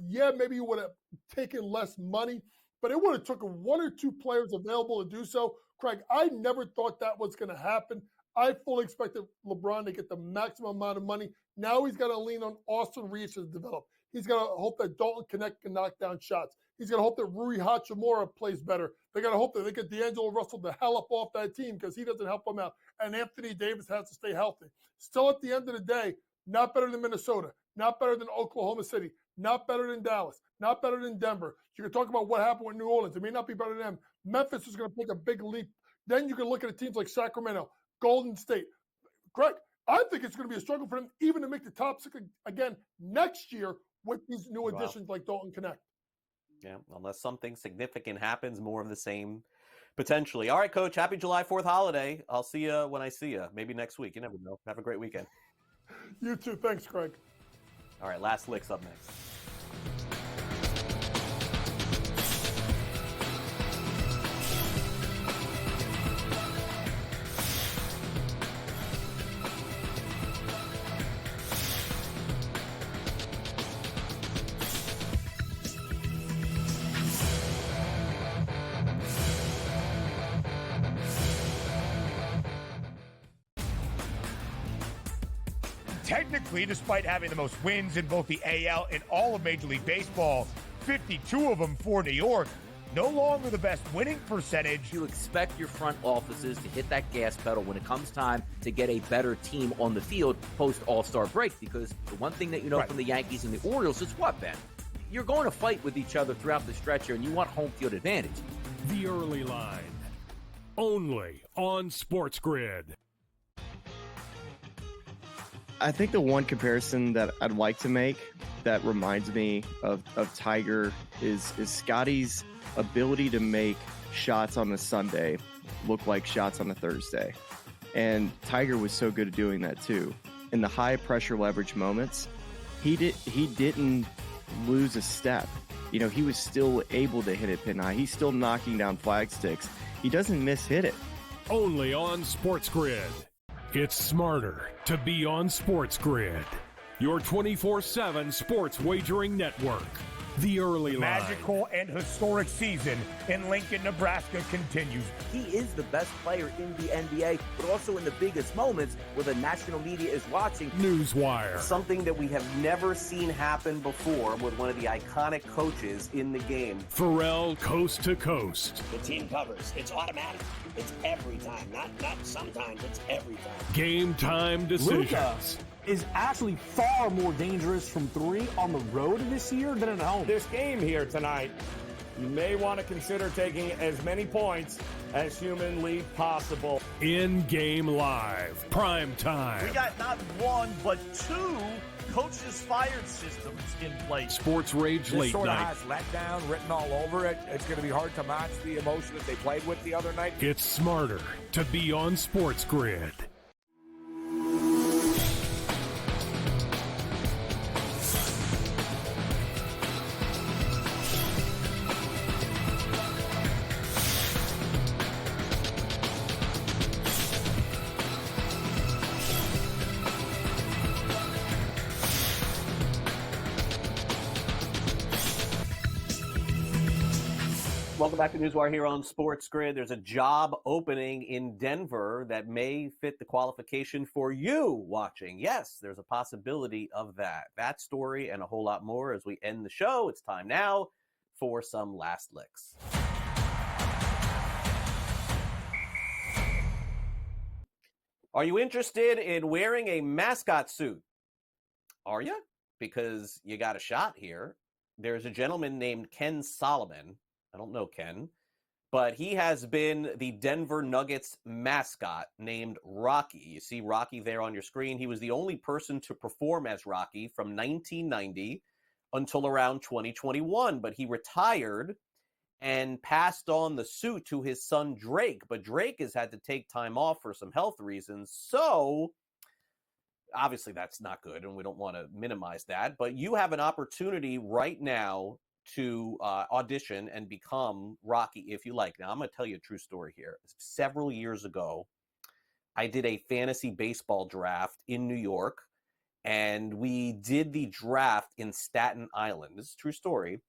J: Maybe he would have taken less money, but it would have taken one or two players available to do so. Craig, I never thought that was going to happen. I fully expected LeBron to get the maximum amount of money. Now he's got to lean on Austin Reeves to develop. He's got to hope that Dalton Connect can knock down shots. He's got to hope that Rui Hachimura plays better. They got to hope that they get D'Angelo Russell to hell up off that team because he doesn't help them out. And Anthony Davis has to stay healthy. Still, at the end of the day, not better than Minnesota, not better than Oklahoma City, not better than Dallas, not better than Denver. You can talk about what happened with New Orleans. It may not be better than them. Memphis is going to take a big leap. Then you can look at teams like Sacramento, Golden State. Greg, I think it's going to be a struggle for them even to make the top 6 again next year with these new additions like Dalton Connect.
L: Yeah, unless something significant happens, more of the same potentially. All right, Coach, happy July 4th holiday. I'll see you when I see you. Maybe next week. You never know. Have a great weekend.
J: You too. Thanks, Craig.
L: All right, Last Licks up next.
P: Technically, despite having the most wins in both the AL and all of Major League Baseball, 52 of them for New York, no longer the best winning percentage.
Q: You expect your front offices to hit that gas pedal when it comes time to get a better team on the field post All-Star break, because the one thing that you know from the Yankees and the Orioles is what, Ben? You're going to fight with each other throughout the stretch here, and you want home field advantage.
A: The Early Line, only on SportsGrid.
R: I think the one comparison that I'd like to make that reminds me of Tiger is Scotty's ability to make shots on a Sunday look like shots on a Thursday. And Tiger was so good at doing that too. In the high pressure leverage moments, he didn't lose a step. You know, he was still able to hit it pin high. He's still knocking down flag sticks. He doesn't miss-hit it.
A: Only on SportsGrid. It's smarter to be on SportsGrid, your 24/7 sports wagering network. The Early Line.
P: Magical and historic season in Lincoln, Nebraska continues.
B: He is the best player in the NBA, but also in the biggest moments where the national media is watching.
A: NewsWire.
L: Something that we have never seen happen before with one of the iconic coaches in the game.
A: Pharrell coast to coast.
D: The team covers. It's automatic. It's every time. Not sometimes. It's every time.
A: Game time decisions.
C: Luka is actually far more dangerous from 3 on the road this year than at home.
F: This game here tonight, you may want to consider taking as many points as humanly possible.
A: In-game live, prime time.
H: We got not one, but 2 coaches fired systems in place.
A: Sports Rage
S: This
A: Late
S: sort of
A: Night.
S: has letdown written all over it. It's going to be hard to match the emotion that they played with the other night.
A: It's smarter to be on SportsGrid.
L: Welcome back to NewsWire here on SportsGrid. There's a job opening in Denver that may fit the qualification for you watching. Yes, there's a possibility of that. That story and a whole lot more as we end the show. It's time now for some Last Licks. Are you interested in wearing a mascot suit? Are you? Because you got a shot here. There's a gentleman named Ken Solomon. I don't know Ken, but he has been the Denver Nuggets mascot named Rocky. You see Rocky there on your screen. He was the only person to perform as Rocky from 1990 until around 2021, but he retired and passed on the suit to his son Drake. But Drake has had to take time off for some health reasons. So obviously that's not good, and we don't want to minimize that. But you have an opportunity right now to audition and become Rocky if you like. Now, I'm going to tell you a true story here. Several years ago, I did a fantasy baseball draft in New York, and we did the draft in Staten Island. This is a true story.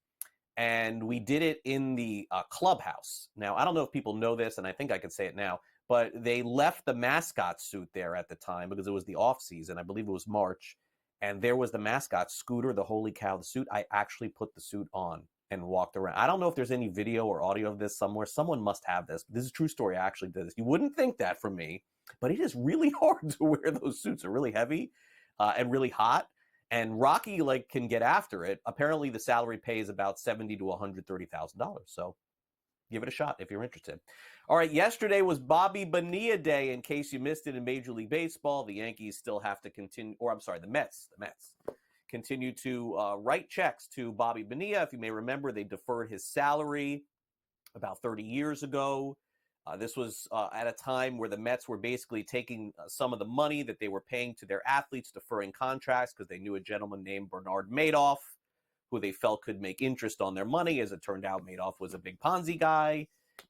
L: And we did it in the clubhouse. Now, I don't know if people know this, and I think I can say it now, but they left the mascot suit there at the time because it was the off season. I believe it was March. And there was the mascot, Scooter, the holy cow, the suit. I actually put the suit on and walked around. I don't know if there's any video or audio of this somewhere. Someone must have this. This is a true story. I actually did this. You wouldn't think that from me, but it is really hard to wear those suits. They're really heavy and really hot. And Rocky can get after it. Apparently, the salary pays about $70,000 to $130,000. So give it a shot if you're interested. All right, yesterday was Bobby Bonilla Day. In case you missed it in Major League Baseball, the Yankees still have to continue, or I'm sorry, the Mets continue to write checks to Bobby Bonilla. If you may remember, they deferred his salary about 30 years ago. This was at a time where the Mets were basically taking some of the money that they were paying to their athletes, deferring contracts because they knew a gentleman named Bernard Madoff, who they felt could make interest on their money. As it turned out, Madoff was a big Ponzi guy.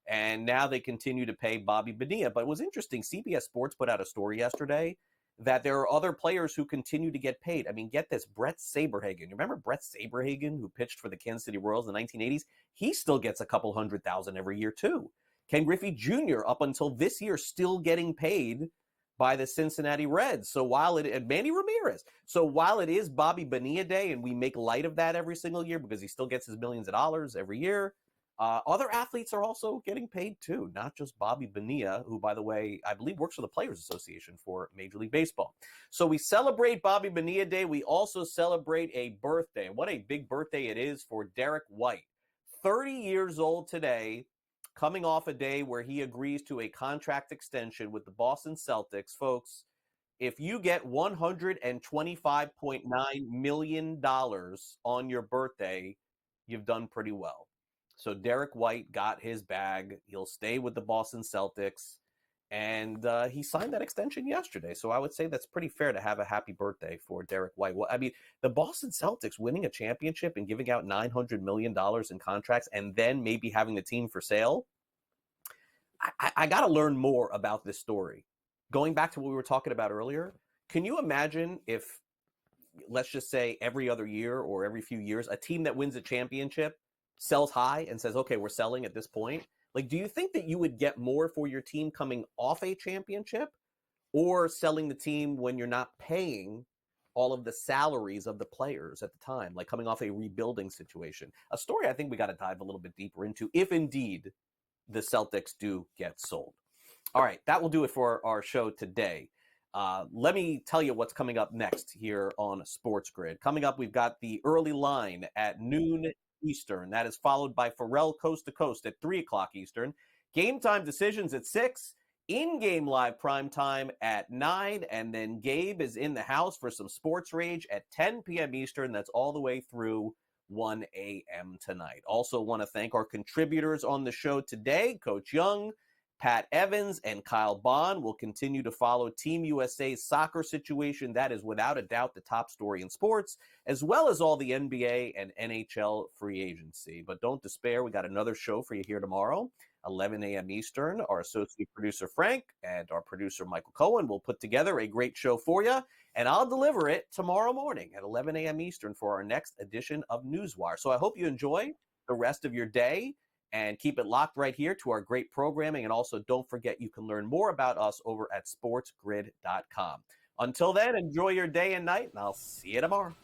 L: And now they continue to pay Bobby Bonilla. But it was interesting. CBS Sports put out a story yesterday that there are other players who continue to get paid. I mean, get this, Brett Saberhagen. You remember Brett Saberhagen, who pitched for the Kansas City Royals in the 1980s? He still gets a couple $100,000 every year, too. Ken Griffey Jr., up until this year, still getting paid by the Cincinnati Reds. So while and Manny Ramirez. So while it is Bobby Bonilla Day, and we make light of that every single year because he still gets his millions of dollars every year, other athletes are also getting paid too, not just Bobby Bonilla, who, by the way, I believe works for the Players Association for Major League Baseball. So we celebrate Bobby Bonilla Day. We also celebrate a birthday. What a big birthday it is for Derek White. 30 years old today, coming off a day where he agrees to a contract extension with the Boston Celtics. Folks, if you get $125.9 million on your birthday, you've done pretty well. So Derek White got his bag. He'll stay with the Boston Celtics. And he signed that extension yesterday. So I would say that's pretty fair to have a happy birthday for Derek White. Well, I mean, the Boston Celtics winning a championship and giving out $900 million in contracts and then maybe having the team for sale. I got to learn more about this story. Going back to what we were talking about earlier, can you imagine if, let's just say every other year or every few years, a team that wins a championship sells high and says, okay, we're selling at this point? Do you think that you would get more for your team coming off a championship or selling the team when you're not paying all of the salaries of the players at the time, coming off a rebuilding situation? A story I think we got to dive a little bit deeper into if indeed the Celtics do get sold. All right, that will do it for our show today. Let me tell you what's coming up next here on SportsGrid. Coming up, we've got the early line at noon Eastern. That is followed by Pharrell Coast to Coast at 3 o'clock Eastern. Game time decisions at 6. In-game live prime time at 9. And then Gabe is in the house for some Sports Rage at 10 p.m. Eastern. That's all the way through 1 a.m. tonight. Also want to thank our contributors on the show today, Coach Young, Pat Evans, and Kyle Bonn. Will continue to follow Team USA's soccer situation. That is without a doubt the top story in sports, as well as all the NBA and NHL free agency. But don't despair. We got another show for you here tomorrow, 11 a.m. Eastern. Our associate producer, Frank, and our producer, Michael Cohen, will put together a great show for you, and I'll deliver it tomorrow morning at 11 a.m. Eastern for our next edition of NewsWire. So I hope you enjoy the rest of your day and keep it locked right here to our great programming. And also don't forget you can learn more about us over at sportsgrid.com. Until then, enjoy your day and night, and I'll see you tomorrow.